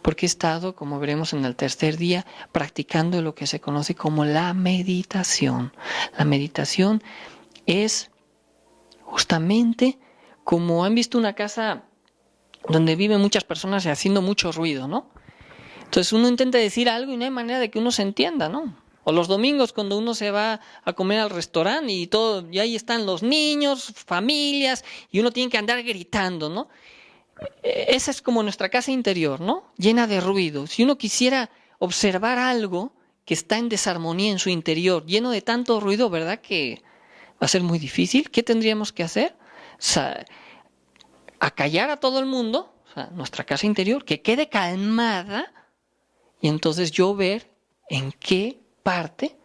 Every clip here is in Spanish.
porque he estado, como veremos en el tercer día, practicando lo que se conoce como la meditación. La meditación es justamente como han visto una casa donde viven muchas personas y haciendo mucho ruido, ¿no? Entonces uno intenta decir algo y no hay manera de que uno se entienda, ¿no? O los domingos cuando uno se va a comer al restaurante y todo, y ahí están los niños, familias, y uno tiene que andar gritando, ¿no? Esa es como nuestra casa interior, ¿no? Llena de ruido. Si uno quisiera observar algo que está en desarmonía en su interior, lleno de tanto ruido, ¿verdad? Que va a ser muy difícil. ¿Qué tendríamos que hacer? O sea, acallar a todo el mundo, o sea, nuestra casa interior, que quede calmada, y entonces yo ver en qué parte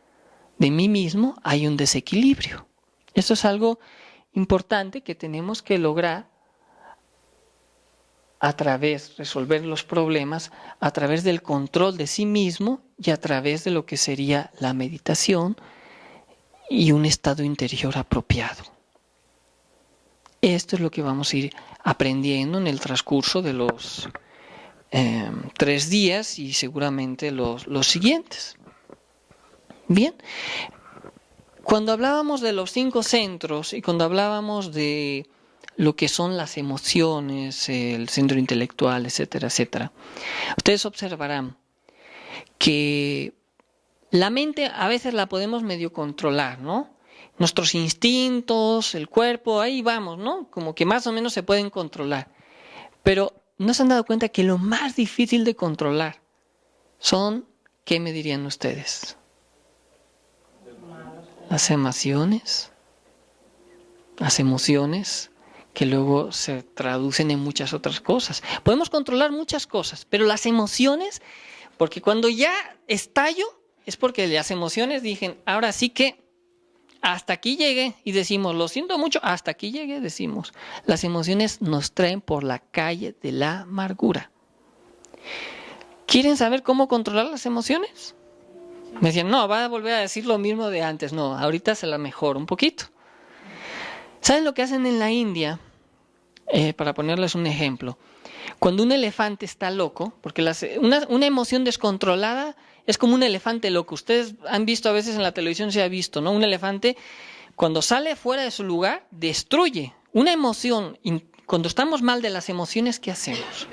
de mí mismo hay un desequilibrio. Esto es algo importante que tenemos que lograr a través, resolver los problemas, a través del control de sí mismo y a través de lo que sería la meditación y un estado interior apropiado. Esto es lo que vamos a ir aprendiendo en el transcurso de los 3 días y seguramente los siguientes. Bien, cuando hablábamos de los 5 centros y cuando hablábamos de lo que son las emociones, el centro intelectual, etcétera, etcétera, ustedes observarán que la mente a veces la podemos medio controlar, ¿no? Nuestros instintos, el cuerpo, ahí vamos, ¿no? Como que más o menos se pueden controlar. Pero ¿no se han dado cuenta que lo más difícil de controlar son, qué me dirían ustedes? Las emociones que luego se traducen en muchas otras cosas. Podemos controlar muchas cosas, pero las emociones, porque cuando ya estallo, es porque las emociones dicen, ahora sí que hasta aquí llegué, y decimos, lo siento mucho, hasta aquí llegué, decimos. Las emociones nos traen por la calle de la amargura. ¿Quieren saber cómo controlar las emociones? Me decían, no, va a volver a decir lo mismo de antes. No, ahorita se la mejoro un poquito. ¿Saben lo que hacen en la India? Para ponerles un ejemplo. Cuando un elefante está loco, porque una emoción descontrolada es como un elefante loco. Ustedes han visto a veces en la televisión, se ha visto, ¿no? Un elefante, cuando sale fuera de su lugar, destruye. Una emoción, cuando estamos mal de las emociones, ¿qué hacemos?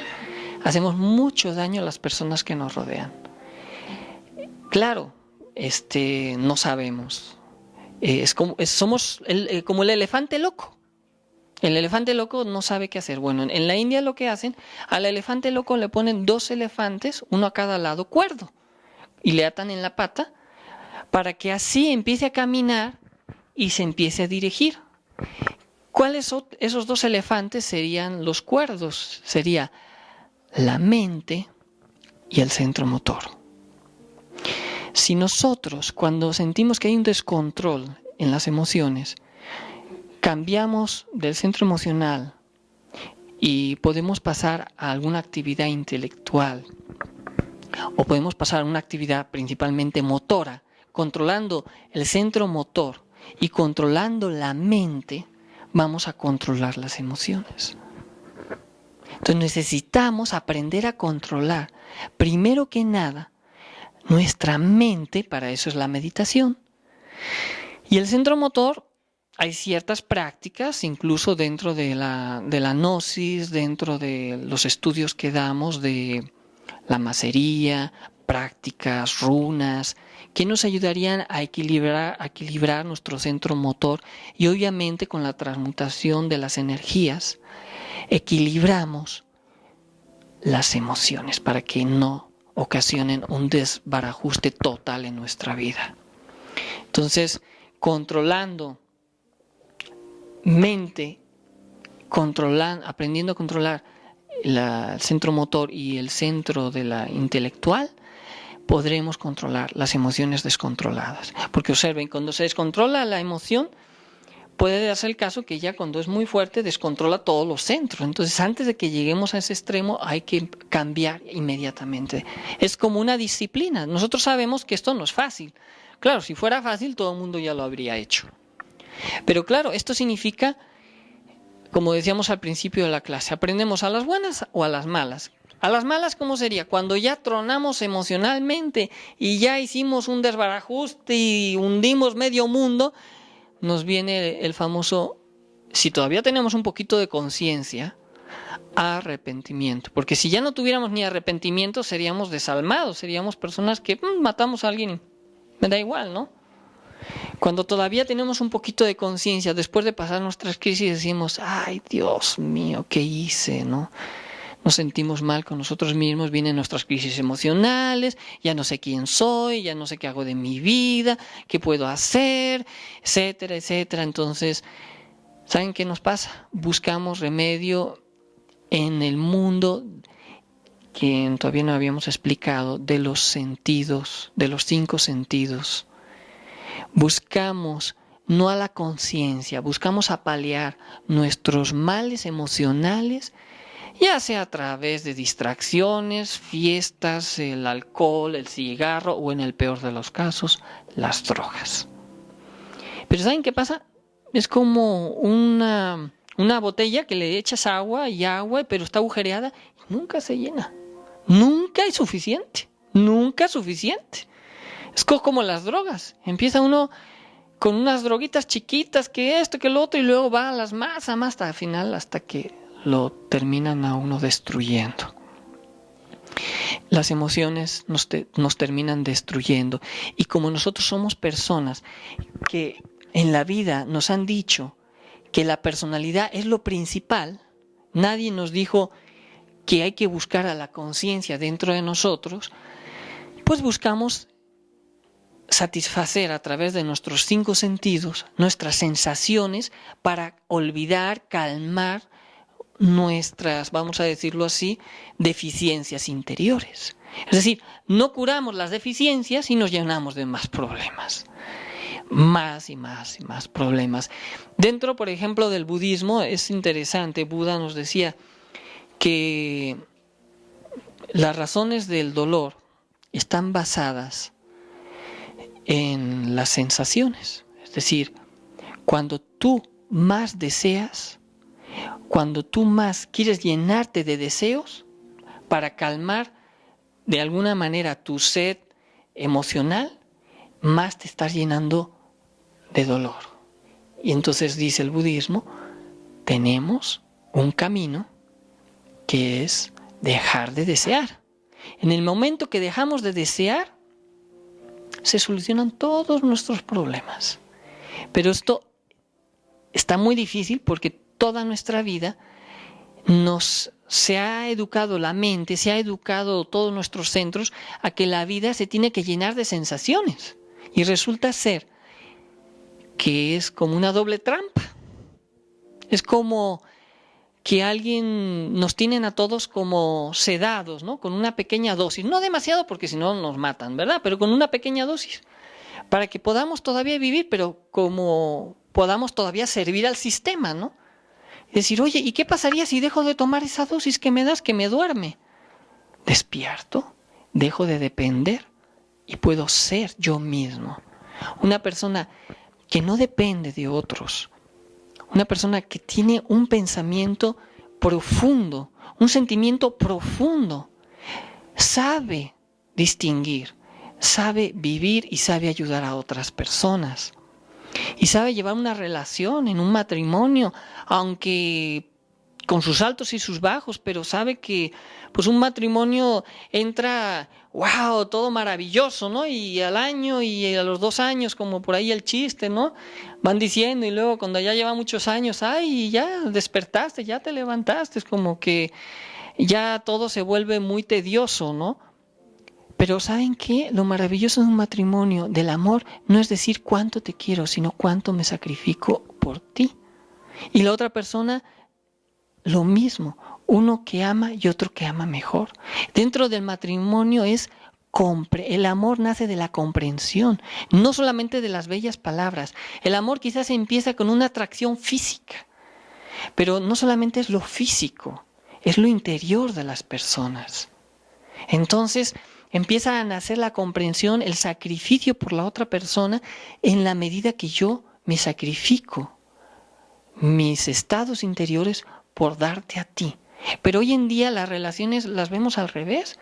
Hacemos mucho daño a las personas que nos rodean. Claro, no sabemos. Somos como el elefante loco. El elefante loco no sabe qué hacer. Bueno, en la India lo que hacen, al elefante loco le ponen 2 elefantes, uno a cada lado, cuerdo, y le atan en la pata para que así empiece a caminar y se empiece a dirigir. ¿Cuáles son esos 2 elefantes? Serían los cuerdos, sería la mente y el centro motor. Si nosotros, cuando sentimos que hay un descontrol en las emociones, cambiamos del centro emocional y podemos pasar a alguna actividad intelectual o podemos pasar a una actividad principalmente motora, controlando el centro motor y controlando la mente, vamos a controlar las emociones. Entonces necesitamos aprender a controlar, primero que nada, nuestra mente, para eso es la meditación. Y el centro motor, hay ciertas prácticas, incluso dentro de la gnosis, dentro de los estudios que damos de la macería, prácticas, runas, que nos ayudarían a equilibrar nuestro centro motor y obviamente con la transmutación de las energías, equilibramos las emociones para que no ocasionen un desbarajuste total en nuestra vida. Entonces, controlando mente, aprendiendo a controlar el centro motor y el centro de la intelectual, podremos controlar las emociones descontroladas. Porque observen, cuando se descontrola la emoción, puede darse el caso que ya cuando es muy fuerte descontrola todos los centros. Entonces, antes de que lleguemos a ese extremo, hay que cambiar inmediatamente. Es como una disciplina. Nosotros sabemos que esto no es fácil. Claro, si fuera fácil, todo el mundo ya lo habría hecho. Pero claro, esto significa, como decíamos al principio de la clase, aprendemos a las buenas o a las malas. A las malas, ¿cómo sería? Cuando ya tronamos emocionalmente y ya hicimos un desbarajuste y hundimos medio mundo, nos viene el famoso, si todavía tenemos un poquito de conciencia, arrepentimiento. Porque si ya no tuviéramos ni arrepentimiento, seríamos desalmados, seríamos personas que matamos a alguien, me da igual, ¿no? Cuando todavía tenemos un poquito de conciencia, después de pasar nuestras crisis, decimos, ay, Dios mío, ¿qué hice?, ¿no? Nos sentimos mal con nosotros mismos, vienen nuestras crisis emocionales, ya no sé quién soy, ya no sé qué hago de mi vida, qué puedo hacer, etcétera, etcétera. Entonces, ¿saben qué nos pasa? Buscamos remedio en el mundo que todavía no habíamos explicado, de los sentidos, de los 5 sentidos. Buscamos no a la conciencia, buscamos apalear nuestros males emocionales, ya sea a través de distracciones, fiestas, el alcohol, el cigarro o en el peor de los casos, las drogas. Pero ¿saben qué pasa? Es como una botella que le echas agua, pero está agujereada y nunca se llena. Nunca es suficiente. Nunca es suficiente. Es como las drogas. Empieza uno con unas droguitas chiquitas, que esto, que lo otro, y luego va a las más hasta el final, hasta que lo terminan a uno destruyendo. Las emociones nos terminan destruyendo. Y como nosotros somos personas que en la vida nos han dicho que la personalidad es lo principal, nadie nos dijo que hay que buscar a la conciencia dentro de nosotros, pues buscamos satisfacer a través de nuestros 5 sentidos nuestras sensaciones para olvidar, calmar nuestras, vamos a decirlo así, deficiencias interiores. Es decir, no curamos las deficiencias y nos llenamos de más problemas. Más y más y más problemas. Dentro, por ejemplo, del budismo es interesante. Buda nos decía que las razones del dolor están basadas en las sensaciones. Es decir, cuando tú más deseas, cuando tú más quieres llenarte de deseos para calmar de alguna manera tu sed emocional, más te estás llenando de dolor. Y entonces dice el budismo, tenemos un camino que es dejar de desear. En el momento que dejamos de desear, se solucionan todos nuestros problemas. Pero esto está muy difícil porque toda nuestra vida se ha educado la mente, se ha educado todos nuestros centros a que la vida se tiene que llenar de sensaciones. Y resulta ser que es como una doble trampa. Es como que nos tienen a todos como sedados, ¿no? Con una pequeña dosis. No demasiado porque si no nos matan, ¿verdad? Pero con una pequeña dosis. Para que podamos todavía vivir, pero como podamos todavía servir al sistema, ¿no? Es decir, oye, ¿y qué pasaría si dejo de tomar esa dosis que me das, que me duerme? Despierto, dejo de depender y puedo ser yo mismo. Una persona que no depende de otros, una persona que tiene un pensamiento profundo, un sentimiento profundo, sabe distinguir, sabe vivir y sabe ayudar a otras personas. Y sabe llevar una relación en un matrimonio, aunque con sus altos y sus bajos, pero sabe que pues un matrimonio entra, wow, todo maravilloso, ¿no? Y al año y a los 2 años, como por ahí el chiste, ¿no? Van diciendo y luego cuando ya lleva muchos años, ay, ya despertaste, ya te levantaste, es como que ya todo se vuelve muy tedioso, ¿no? Pero ¿saben qué? Lo maravilloso de un matrimonio, del amor, no es decir cuánto te quiero, sino cuánto me sacrifico por ti. Y la otra persona, lo mismo, uno que ama y otro que ama mejor. Dentro del matrimonio el amor nace de la comprensión, no solamente de las bellas palabras. El amor quizás empieza con una atracción física, pero no solamente es lo físico, es lo interior de las personas. Entonces empieza a nacer la comprensión, el sacrificio por la otra persona en la medida que yo me sacrifico mis estados interiores por darte a ti, Pero hoy en día las relaciones las vemos al revés.